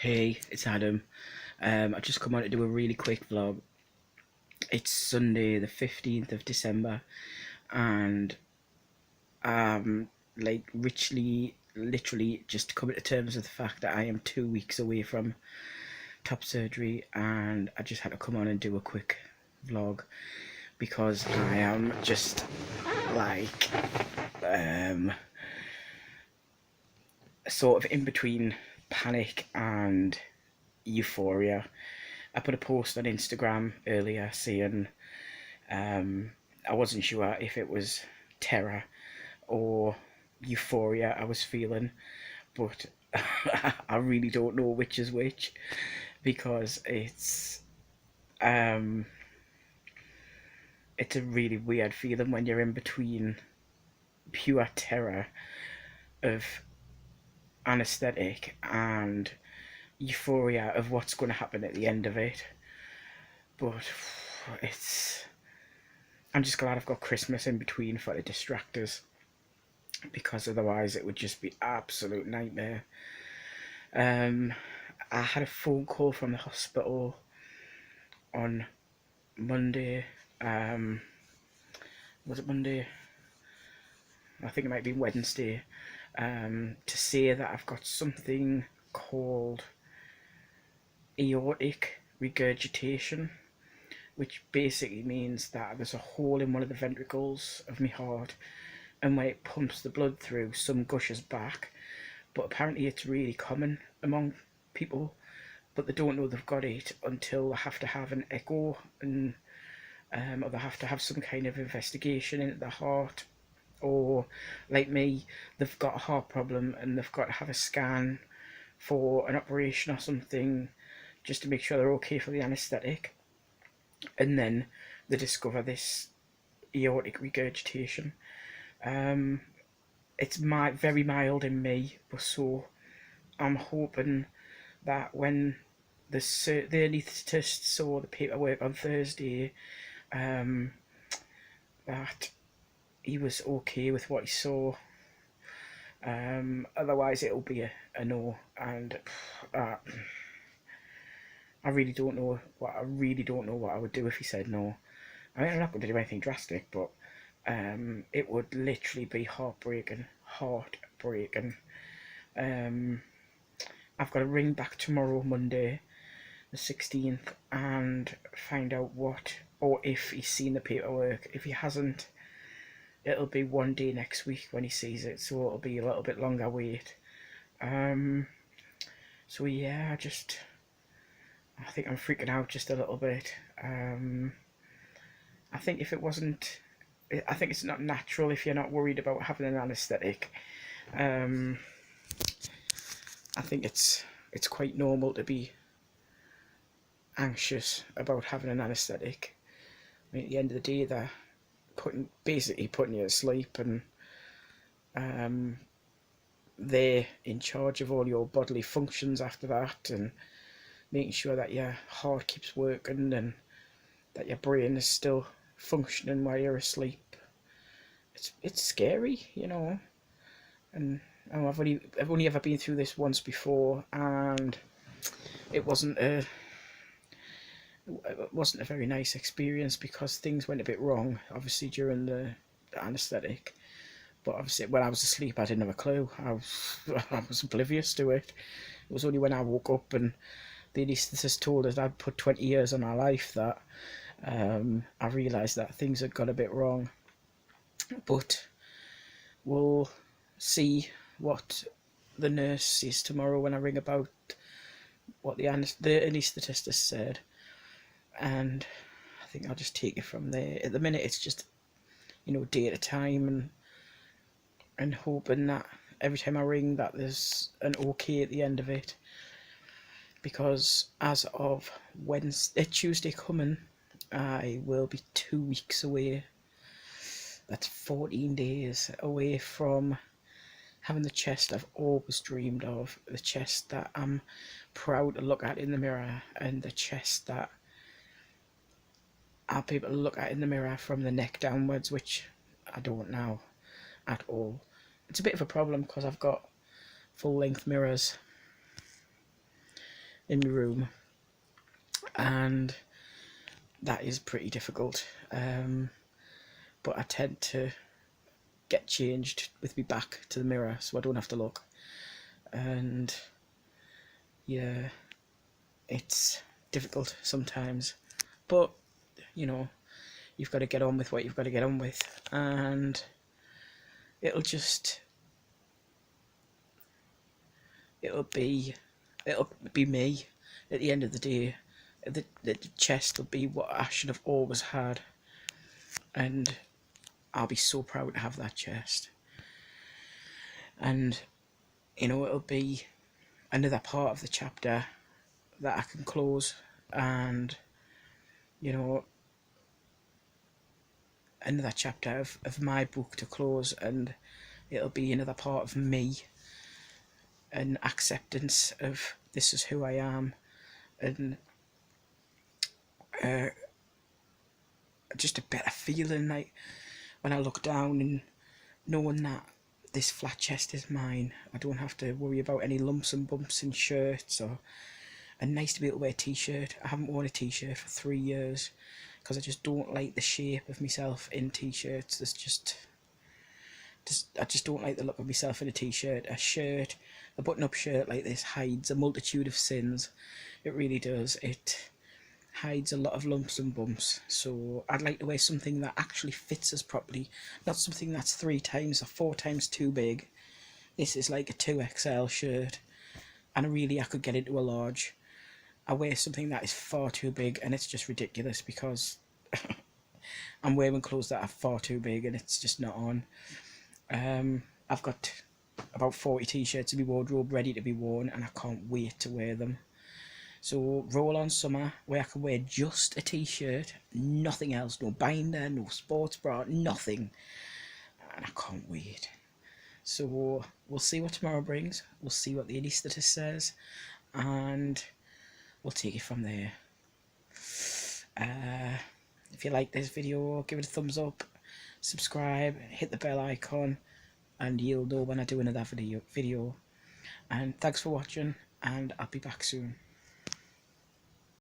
Hey, it's Adam. I just come on to do a really quick vlog. It's Sunday, the 15th of December, and like literally just coming to terms with the fact that I am 2 weeks away from top surgery, and I just had to come on and do a quick vlog because I am just like sort of in between panic and euphoria. I put a post on Instagram earlier saying I wasn't sure if it was terror or euphoria I was feeling, but I really don't know which is which because um, it's a really weird feeling when you're in between pure terror of anesthetic and euphoria of what's going to happen at the end of it. But it's I'm just glad I've got Christmas in between for the distractors, because otherwise it would just be absolute nightmare. Um, I had a phone call from the hospital on Monday. Was it Monday? I think it might be Wednesday. To say that I've got something called aortic regurgitation, which basically means that there's a hole in one of the ventricles of my heart, and when it pumps the blood through, some gushes back. But apparently it's really common among people, but they don't know they've got it until they have to have an echo, and or they have to have some kind of investigation into the heart, or like me, they've got a heart problem and they've got to have a scan for an operation or something just to make sure they're okay for the anaesthetic, and then they discover this aortic regurgitation. Um, it's very mild in me, but so I'm hoping that when the anaesthetist saw the paperwork on Thursday, um, that he was okay with what he saw. Otherwise, it'll be a no, and uh, I really don't know what I would do if he said no. I mean, I'm not going to do anything drastic, but it would literally be heartbreaking. Um, I've got to ring back tomorrow, Monday, the 16th, and find out what, or if he's seen the paperwork. If he hasn't, it'll be one day next week when he sees it, so it'll be a little bit longer wait. Um, so yeah, I think I'm freaking out just a little bit. I think if it wasn't, I think it's not natural if you're not worried about having an anaesthetic. Um, I think it's quite normal to be anxious about having an anaesthetic. I mean, at the end of the day, they're basically putting you to sleep, and um, they're in charge of all your bodily functions after that, and making sure that your heart keeps working and that your brain is still functioning while you're asleep. It's scary, and I've only ever been through this once before, and it wasn't a very nice experience because things went a bit wrong, obviously during the anaesthetic. But obviously, when I was asleep, I didn't have a clue. I was oblivious to it. It was only when I woke up and the anaesthetist told us I'd put 20 years on our life that I realised that things had got a bit wrong. But we'll see what the nurse says tomorrow when I ring about what the anaesthetist has said, and I think I'll just take it from there. At the minute, it's just day at a time, and hoping that every time I ring that there's an okay at the end of it. Because as of Tuesday coming, I will be 2 weeks away. That's 14 days away from having the chest I've always dreamed of, the chest that I'm proud to look at in the mirror, and the chest that I'll be able to look at in the mirror from the neck downwards, which I don't now at all. It's a bit of a problem because I've got full length mirrors, in my room, and that is pretty difficult. But I tend to get changed with me back to the mirror so I don't have to look. And yeah, it's difficult sometimes, but you know, you've got to get on with what you've got to get on with, and it'll be me at the end of the day. The chest will be what I should have always had, and I'll be so proud to have that chest. And you know, it'll be another part of the chapter that I can close, and you know, another chapter of my book to close, and it'll be another part of me, and acceptance of this is who I am, and uh, just a better feeling like when I look down and knowing that this flat chest is mine. I don't have to worry about any lumps and bumps in shirts, or and nice to be able to wear a t-shirt. I haven't worn a t-shirt for 3 years because I just don't like the shape of myself in t-shirts. There's just I just don't like the look of myself in a t-shirt. A shirt, a button-up shirt like this hides a multitude of sins. It really does. It hides a lot of lumps and bumps. So I'd like to wear something that actually fits us properly, not something that's 3 times or 4 times too big. This is like a 2XL shirt, and really I could get into a large. I wear something that is far too big, and it's just ridiculous because I'm wearing clothes that are far too big and it's just not on. I've got about 40 t-shirts in my wardrobe ready to be worn, and I can't wait to wear them. So roll on summer where I can wear just a t-shirt, nothing else, no binder, no sports bra, nothing, and I can't wait. So we'll see what tomorrow brings, we'll see what the anaesthetist says, and we'll take it from there. If you like this video, give it a thumbs up, subscribe, hit the bell icon, and you'll know when I do another video. And thanks for watching, and I'll be back soon.